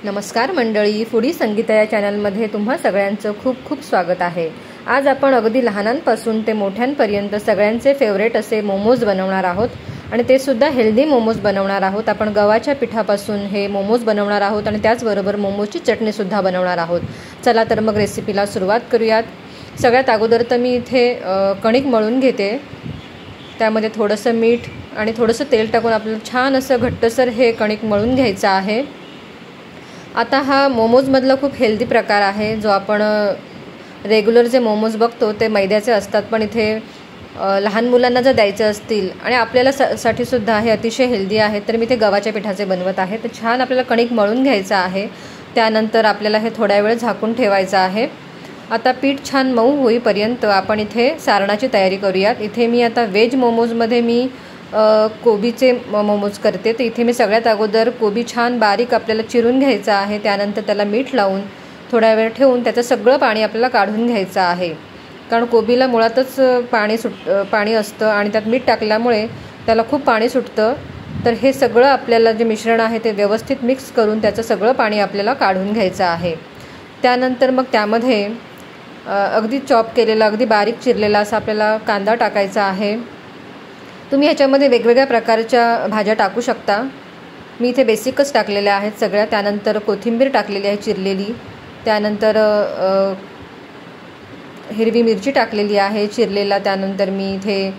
नमस्कार मंडळी, फूडी संगीता या चॅनलमध्ये तुम्हा सगळ्यांचं खूप खूप स्वागत आहे। आज आपण अगदी लहानांपासून ते मोठ्यांपर्यंत सगळ्यांचे फेवरेट असे मोमोज बनवणार आहोत आणि ते सुद्धा हेल्दी मोमोज बनवणार आहोत। आपण गव्हाच्या पिठापासून हे मोमोज बनवणार आहोत आणि त्याचबरोबर मोमोजची चटणी सुद्धा बनवणार आहोत। चला तर मग रेसिपीला सुरुवात करूयात। सगळ्यात अगोदर तर मी इथे कणिक मळून घेते। त्यामध्ये थोडंसं मीठ आणि थोडंसं तेल टाकून आपल्याला छान असं घट्टसर हे कणिक मळून घ्यायचं आहे। आता हा मोमोजमधला खूप हेल्दी प्रकार आहे, जो आपण रेग्युलर जे मोमोज बघतो ते मैद्याचे असतात, पण इथे लहान मुलांना जर द्यायचे असतील आणि आपल्याला साठी सुद्धा हे अतिशय हेल्दी आहे, तर मी ते गव्हाच्या पिठाचे बनवत आहे। तर छान आपल्याला कणिक मळून घ्यायचं आहे। त्यानंतर आपल्याला हे थोड्या वेळ झाकून ठेवायचं आहे। आता पीठ छान मऊ होईपर्यंत आपण इथे सारणाची तयारी करूयात। इथे मी आता व्हेज मोमोजमध्ये मी कोबीचे मोमोज करते। तर इथे मी सगळ्यात अगोदर कोबी छान बारीक आपल्याला चिरून घ्यायचा आहे। त्यानंतर त्याला मीठ लावून थोडा वेळ ठेवून त्याचं सगळं पाणी आपल्याला काढून घ्यायचं आहे, कारण कोबीला मुळातच पाणी असतं आणि त्यात मीठ टाकल्यामुळे त्याला खूप पाणी सुटतं। तर हे सगळं आपल्याला जे मिश्रण आहे ते व्यवस्थित मिक्स करून त्याचं सगळं पाणी आपल्याला काढून घ्यायचं आहे। त्यानंतर मग त्यामध्ये अगदी चॉप केलेला, अगदी बारीक चिरलेला असा आपल्याला कांदा टाकायचा आहे। तुम्ही ह्याच्यामध्ये वेगवेगळ्या प्रकारच्या भाज्या टाकू शकता। मी इथे बेसिकच टाकलेल्या आहेत सगळ्या। त्यानंतर कोथिंबीर टाकलेली आहे चिरलेली। त्यानंतर हिरवी मिरची टाकलेली आहे चिरलेला। त्यानंतर मी इथे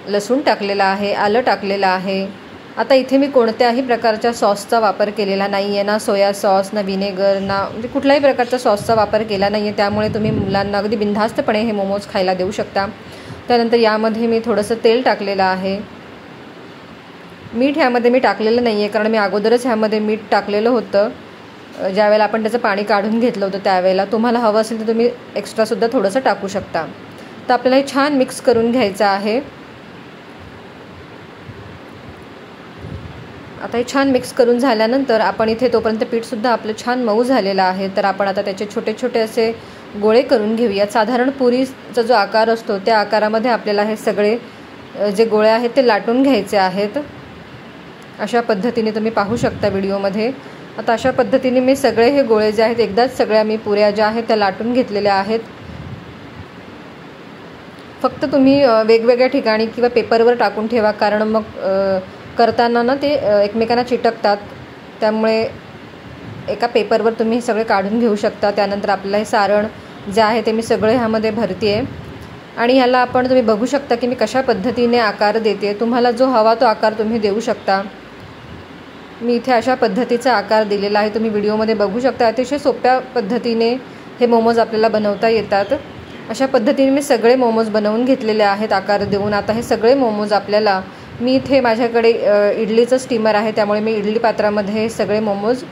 लसूण टाकलेला आहे, आलं टाकलेलं आहे। आता इथे मी कोणत्याही प्रकारच्या सॉसचा वापर केलेला नाही आहे, ना सोया सॉस, ना विनेगर, ना म्हणजे कुठल्याही प्रकारच्या सॉसचा वापर केला नाही आहे। त्यामुळे तुम्ही मुलांना अगदी बिनधास्तपणे हे मोमोज खायला देऊ शकता। त्यानंतर यामध्ये मी थोडंसं तेल टाकलेलं आहे। मीठ ह्यामध्ये मी टाकलेलं नाही आहे, कारण मी अगोदरच ह्यामध्ये मीठ टाकलेलं होतं ज्यावेळेला आपण त्याचं पाणी काढून घेतलं होतं त्यावेळेला। तुम्हाला हवं असेल तर तुम्ही एक्स्ट्रासुद्धा थोडंसं टाकू शकता। तर आपल्याला हे छान मिक्स करून घ्यायचं आहे। आता हे छान मिक्स करून झाल्यानंतर आपण इथे तोपर्यंत पीठसुद्धा आपलं छान मऊ झालेलं आहे। तर आपण आता त्याचे छोटे छोटे असे गोळे करून घेऊयात। साधारण पुरीचा जो आकार असतो त्या आकारामध्ये आपल्याला हे सगळे जे गोळे आहेत ते लाटून घ्यायचे आहेत। अशा पद्धतीने तुम्ही पाहू शकता व्हिडिओमध्ये। आता अशा पद्धतीने मी सगळे हे गोळे जे आहेत एकदाच सगळ्या मी पुऱ्या ज्या आहेत त्या लाटून घेतलेल्या आहेत। फक्त तुम्ही वेगवेगळ्या ठिकाणी किंवा पेपरवर टाकून ठेवा, कारण मग करताना ना ते एकमेकांना चिटकतात। त्यामुळे एका पेपरवर तुम्ही हे सगळे काढून घेऊ शकता। त्यानंतर आपल्याला हे सारण जे आहे ते मी सगळे ह्यामध्ये भरते आहे आणि ह्याला आपण तुम्ही बघू शकता की मी कशा पद्धतीने आकार देते। तुम्हाला जो हवा तो आकार तुम्ही देऊ शकता। मी इथे अशा पद्धतीचा आकार दिलेला आहे, तुम्ही व्हिडिओमध्ये बघू शकता। अतिशय सोप्या पद्धतीने हे मोमोज आपल्याला बनवता येतात। अशा पद्धतीने मी सगळे मोमोज बनवून घेतलेले आहेत आकार देऊन। आता हे सगळे मोमोज आपल्याला, मी इथे माझ्याकडे इडलीचं स्टीमर आहे, त्यामुळे मी इडली पात्रामध्ये हे सगळे मोमोज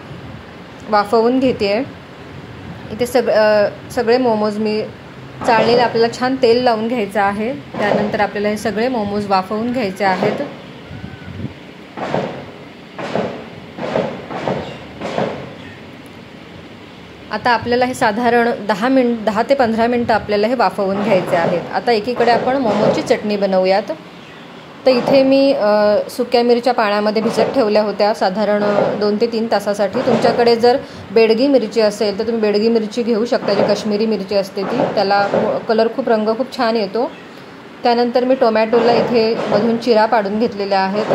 वाफवून घेते आहे। इथे सगळे मोमोज मी चाळलेले, आपल्याला छान तेल लावून घ्यायचं आहे। त्यानंतर आपल्याला हे सगळे मोमोज वाफवून घ्यायचे आहेत। आता आपल्याला हे साधारण 10 ते 15 मिनटं आपल्याला हे वाफवून घ्यायचे आहेत। आता एकीकडे आपण मोमोजची चटणी बनवूयात। तर इथे मी सुक्या मिरच्या पाण्यामध्ये भिजत ठेवल्या होत्या साधारण 2 ते 3 तासासाठी। तुमच्याकडे जर बेडगी मिरची असेल तर तुम्ही बेडगी मिरची घेऊ शकता, जी काश्मीरी मिरची असते ती, त्याला कलर रंग खूप छान येतो। त्यानंतर मी टोमॅटोला इथे मधून चिरा पाडून घेतलेल्या आहेत।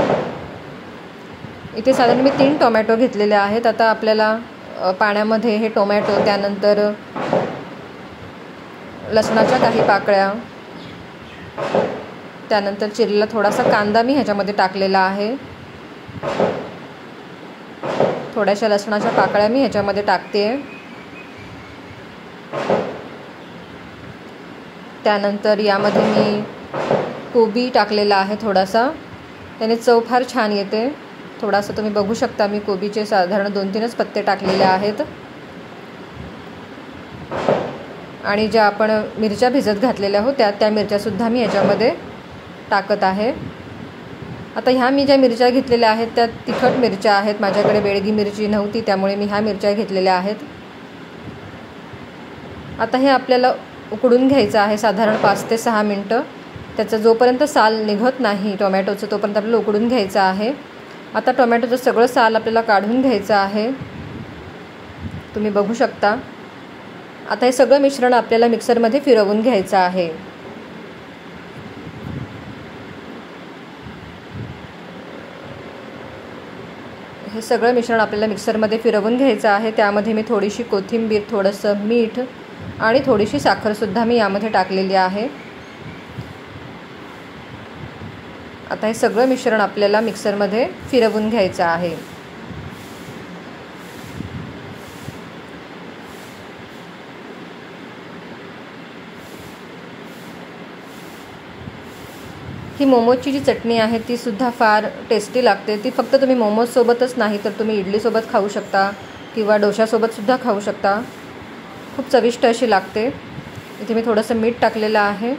इथे साधारण मी 3 टोमॅटो घेतलेले आहेत। आता आपल्याला पाण्यामध्ये हे टोमॅटो, त्यानंतर लसणाच्या काही पाकळ्या, त्यानंतर चिरलेला थोडासा कांदा मी ह्याच्यामध्ये टाकलेला आहे। थोड्याशा लसणाच्या पाकळ्या मी ह्याच्यामध्ये टाकते। त्यानंतर यामध्ये मी कोबी टाकलेला आहे थोडासा, त्याने चव फार छान येते। थोडासा तुम्ही बघू शकता, मी कोबीचे साधारण 2-3च पत्ते टाकलेले आहेत आणि ज्या आपण मिरच्या भिजत घातलेल्या होत्या त्या मिरच्यासुद्धा मी ह्याच्यामध्ये टाकत आहे। आता ह्या मी ज्या मिरच्या घेतलेल्या आहेत त्या तिखट मिरच्या आहेत, माझ्याकडे बेडगी मिरची नव्हती त्यामुळे मी ह्या मिरच्या घेतलेल्या आहेत। आता हे आपल्याला उकडून घ्यायचं आहे साधारण 5 ते 6 मिनटं। त्याचं जोपर्यंत साल निघत नाही टोमॅटोचं तोपर्यंत आपल्याला उकडून घ्यायचं आहे। आता टोमॅटोचं सगळं साल आपल्याला काढून घ्यायचं आहे, तुम्ही बघू शकता। आता हे सगळं मिश्रण आपल्याला मिक्सरमध्ये फिरवून घ्यायचं आहे। हे सगळं मिश्रण आपल्याला मिक्सरमध्ये फिरवून घ्यायचं आहे। त्यामध्ये मी थोडीशी कोथिंबीर, थोडंसं मीठ आणि थोडीशी साखर सुद्धा मी यामध्ये टाकलेली आहे। आता हे सगळं मिश्रण आपल्याला मिक्सरमध्ये फिरवून घ्यायचं आहे। ही मोमोजची जी चटणी आहे ती सुद्धा फार टेस्टी लागते। ती फक्त तुम्ही मोमोज सोबतच नाही तर तुम्ही इडली सोबत खाऊ शकता किंवा डोशा सोबत सुद्धा खाऊ शकता। खूप चविष्ट अशी लागते। इथे मी थोडंसं मीठ टाकलेलं आहे।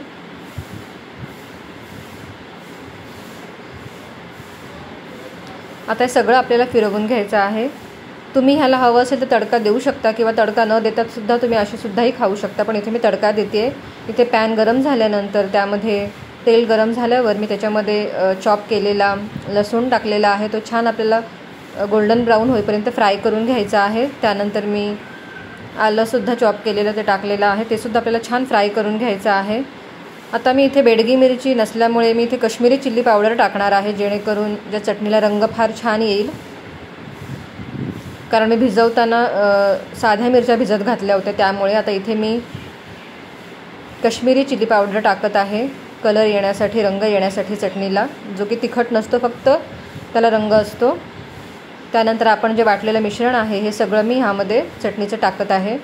आता हे सगळं आपल्याला फिरवून घ्यायचं आहे। तुम्ही ह्याला हवं असेल तर तडका देऊ शकता किंवा तडका न देता सुद्धा तुम्ही अशी सुद्धाही खाऊ शकता, पण इथे मी तडका देते। इथे पॅन गरम झाल्यानंतर त्यामध्ये तेल गरम झाल्यावर मी त्याच्यामध्ये चॉप केलेला लसूण टाकलेला आहे। तो छान आपल्याला गोल्डन ब्राऊन होईपर्यंत फ्राय करून घ्यायचा आहे। त्यानंतर मी आलंसुद्धा चॉप केलेलं ते टाकलेलं आहे, ते सुद्धा आपल्याला छान फ्राय करून घ्यायचं आहे। आता मी इथे बेडगी मिरची नसल्यामुळे मी इथे काश्मीरी चिल्ली पावडर टाकणार आहे, जेणेकरून ज्या चटणीला रंग फार छान येईल। कारण मी भिजवताना साध्या मिरच्या भिजत घातल्या होत्या, त्यामुळे आता इथे मी काश्मीरी चिल्ली पावडर टाकत आहे कलर येण्यासाठी, रंग येण्यासाठी चटणीला, जो की तिखट नसतो, फक्त त्याला रंग असतो। त्यानंतर आपण जे वाटलेलं मिश्रण आहे हे सगळं मी ह्यामध्ये चटणीचं टाकत आहे।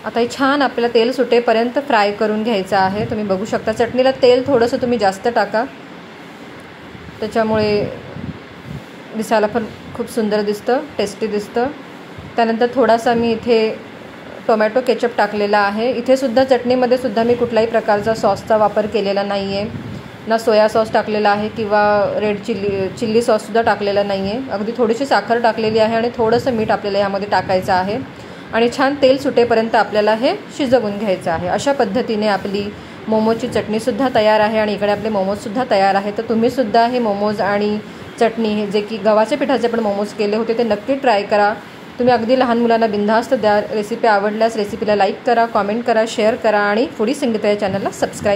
आता हे छान आपल्याला तेल सुटेपर्यंत फ्राय करून घ्यायचं आहे। तुम्ही बघू शकता चटणीला तेल थोडंसं तुम्ही जास्त टाका, त्याच्यामुळे दिसायला पण खूप सुंदर दिसतं, टेस्टी दिसतं। त्यानंतर थोडासा मी इथे टोमॅटो केचप टाकलेला आहे। इथे सुद्धा चटणीमध्ये सुद्धा मी कुठल्याही प्रकारचा सॉसचा वापर केलेला नाही आहे, ना सोया सॉस टाकलेला आहे किंवा रेड चिल्ली सॉससुद्धा टाकलेला नाही आहे। अगदी थोडीशी साखर टाकलेली आहे आणि थोडंसं मीठ आपल्याला यामध्ये टाकायचं आहे आणि छान तेल सुटेपर्यंत आपल्याला हे शिजवून घ्यायचं आहे। अशा पद्धतीने आपली मोमोजची चटणीसुद्धा तयार आहे आणि इकडे आपले मोमोजसुद्धा तयार आहे। तर तुम्हीसुद्धा हे मोमोज आणि चटणी, हे जे की गव्हाच्या पिठाचे पण मोमोज केले होते, ते नक्की ट्राय करा। तुम्ही अगदी लहान मुलांना बिनधास्त द्या। रेसिपी आवडल्यास रेसिपीला लाईक करा, कॉमेंट करा, शेअर करा आणि फूडी संगीता या चॅनलला सबस्क्राईब